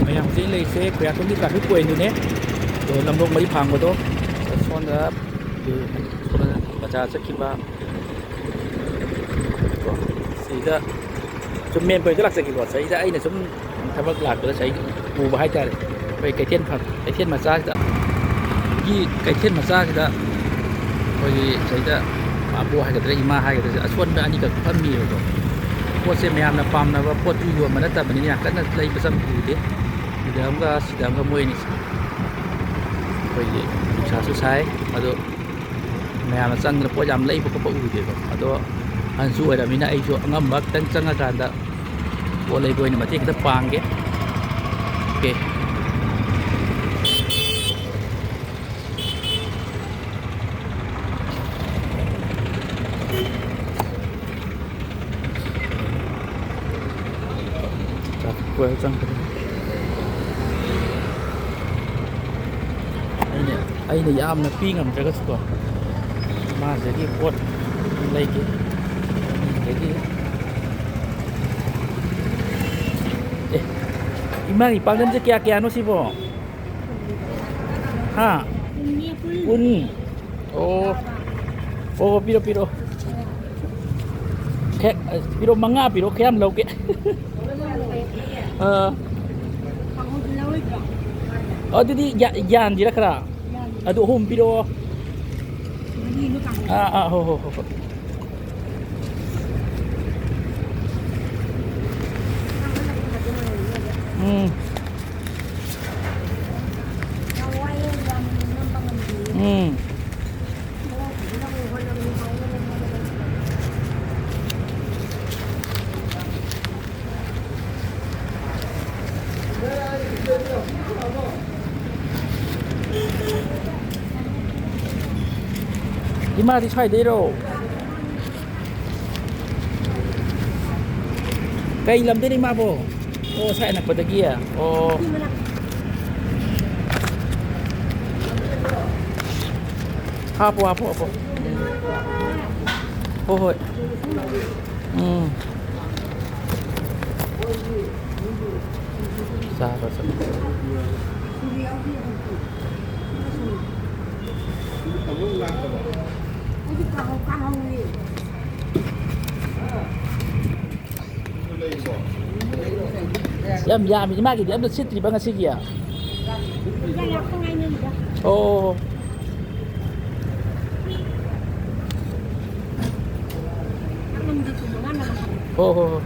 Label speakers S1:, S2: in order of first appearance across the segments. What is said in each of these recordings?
S1: mayam si le se kaya tung di ka hu puen du ne to lamrok mai phang ba to son da du son da bacha sakhiba ko sida sum men pe lak sakhi ko sai da ai na sum thabak lak ko sai u ba hai taไปไก่เทียนผักไก่เทียนมาซ่าจะยี่ไก่เทียนมาซ่าจะพอดีใช้จะมาบัวให้กับได้มาให้กับได้ส่วนอันนี้กับพันมีอยู่พวกเซมยามนะปั๊มนะว่าพวกที่อยู่มันนั่นแต่มันนี่กันนั่นเลยผสมอยู่ดิเดี๋ยวมันก็สีดำก็มวยนี่พอดีชาสุดท้ายมาดูแม่มาสั่งแล้วพวกยำเลยพวกก็อยู่ดิมาดูอันสวยแต่มีน่าไอ้ชัวงำบักตั้งจังอาการแต่พวกเลยพวกนี่มาที่kita pang keโอเคquay răng ai này am là pi ngầm cái sủa mà sẽ đi quật lấy cái imang ipang dan sekia no sih po ha un oh piro kayak piro manga piro kiam lau ke jadi yan di kara aduh hum piro ho Di mana di Chai Dero? Kay lam din ima po. Oh, sa anak padagi ah. Oh. Apo. Oh. Sa. Yam di magi di ambil sitri banget sih ya. Oh. Oh.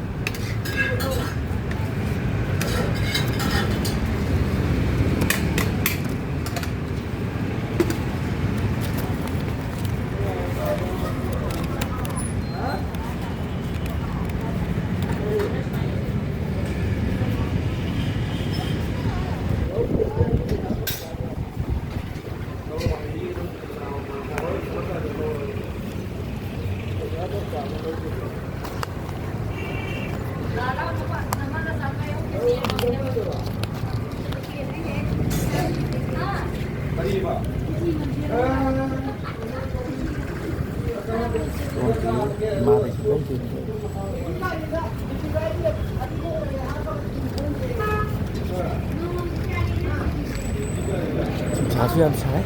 S1: Siap saya,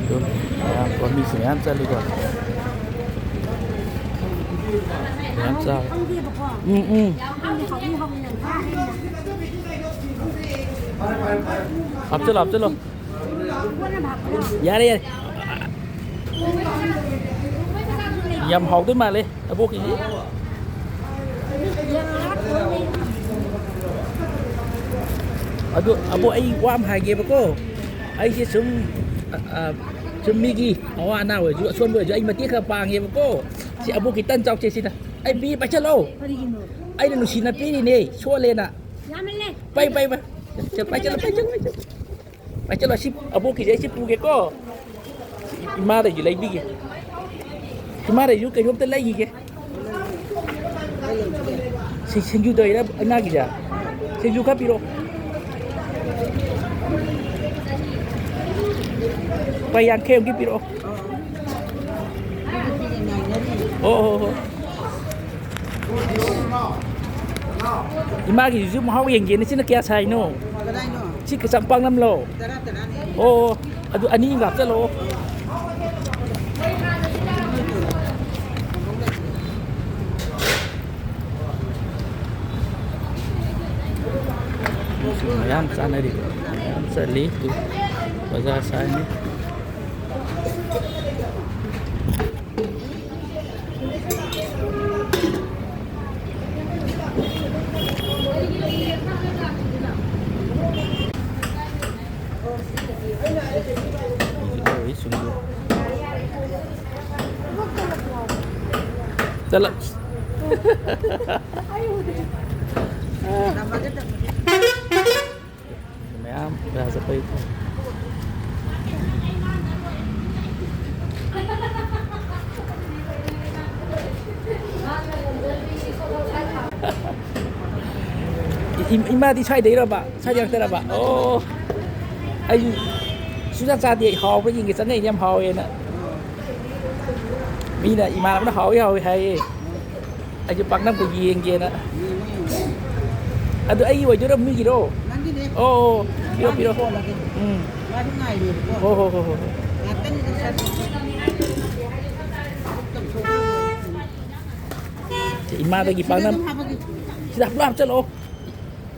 S1: tuh, ya, komisi yang saya lihat, yang saya, up loh, ya deh, yam hậu tới mà lên, bố cái gì, aduh, ai quam hai game cô. Ai sih Migi awak nak juga suan boleh jadi mati ke panggil ko si abu kita cak cek sini ai bi baca lo ai nak nusin napi ni suan lena pai baca lo si abu kita si puge ko imara ju lagi ke imara ju ke jom lagi ke si senju dah ina anak dia senju kapiro yang kem gitu oh imagi zoom how yang gini sini kaya saya no
S2: ได้เนาะ
S1: ชิคสัมปังน้ำโล
S2: แต่ละนี่
S1: โอ้อันนี้กับเจ้าโลAyam sana di seli tu bazar sana Oi sungguh Dalam
S2: Nampak kita.
S1: Ayam berasa apa itu Ima di chai đấy rồi bạn, chai yang thế là bạn. Ô, anh sudah ra thì họ với những cái sân này em họ vậy nè. Mi là ima nó hỏi hay. Anh chụp bằng năm của gì kia nè. Anh tụi anh vậy chứ đâu mi gì đâu.
S2: Nanti deh.
S1: Ô, piro piro.
S2: Baru ngai dia.
S1: Ô.
S2: Ngaten itu satu.
S1: Ima lagi bằng năm. Sudah belum celo.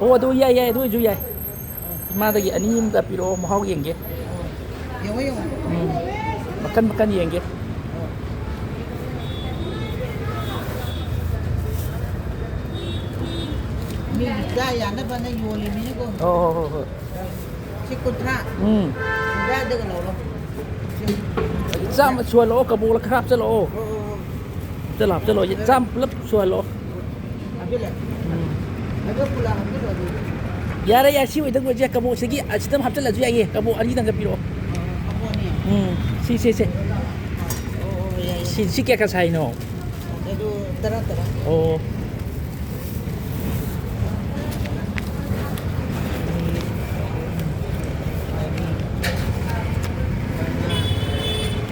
S1: Oh, tu ya tu ju ya. Ima lagi ani minta piro mau yang ke.
S2: Yo.
S1: Makan yang ke.
S2: Ni gaya na ba na yoli ni ko.
S1: Oh.
S2: Si kontra. Dah ada kan lo.
S1: Jam chua lo ka bu la krap cha lo. Cha lap cha lo jam lap chua lo.
S2: Ambil lah. Ada pula ambil lo.
S1: Ya ra ya si wei tang je ka bu segi a sistem hap cha la ju ya ye ka bu ani tang ka piro.
S2: Apa ni?
S1: Si.
S2: Oh ya.
S1: Si kya ka sai no.
S2: Itu terang.
S1: Oh.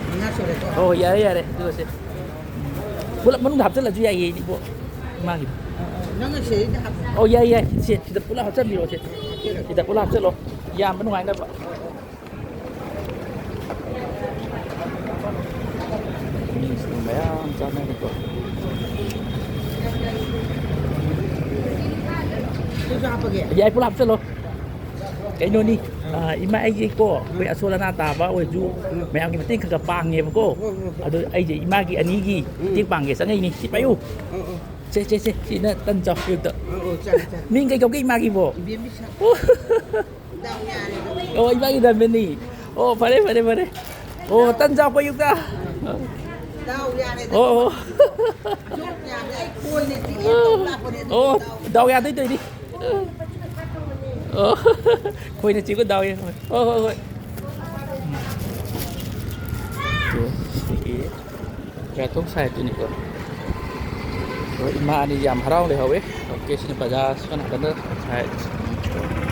S2: Mana sore tu?
S1: Oh, ya tu se. Pula manung hap cha la ju ya ye ni bu. Ma gitu.
S2: Nang sih dah.
S1: Oh ya si kita pula hap cha piro se. Kita pula hap cha lo. Ya manung ai na ba. Ini lumayan sana itu.
S2: Itu apa ke?
S1: Vậy phù hợp cho lo cái nô ni ima ai gì cô với asola na ta ba với ju mẹ ông cái tiếng cái bang nghe cô ada ai gì ima cái anh gì tiếng bang cái sáng ngày ni si payu si na tan chọc được tự mình cái cái ima cái bộ
S2: Biar bisa. Daunnya ni.
S1: oh ima cái dan beni oh pare oh tan chọc payu ta
S2: Daunnya ni.
S1: oh
S2: Joknya ni ai koi ni dia tolak dia.
S1: oh đầu ra tới đi khôi nó chỉ có đầu thôi thôi cái tông sai tụi này rồi mà đi giảm harau để hầu ấy ok xin bây giờ xin hãy subscribe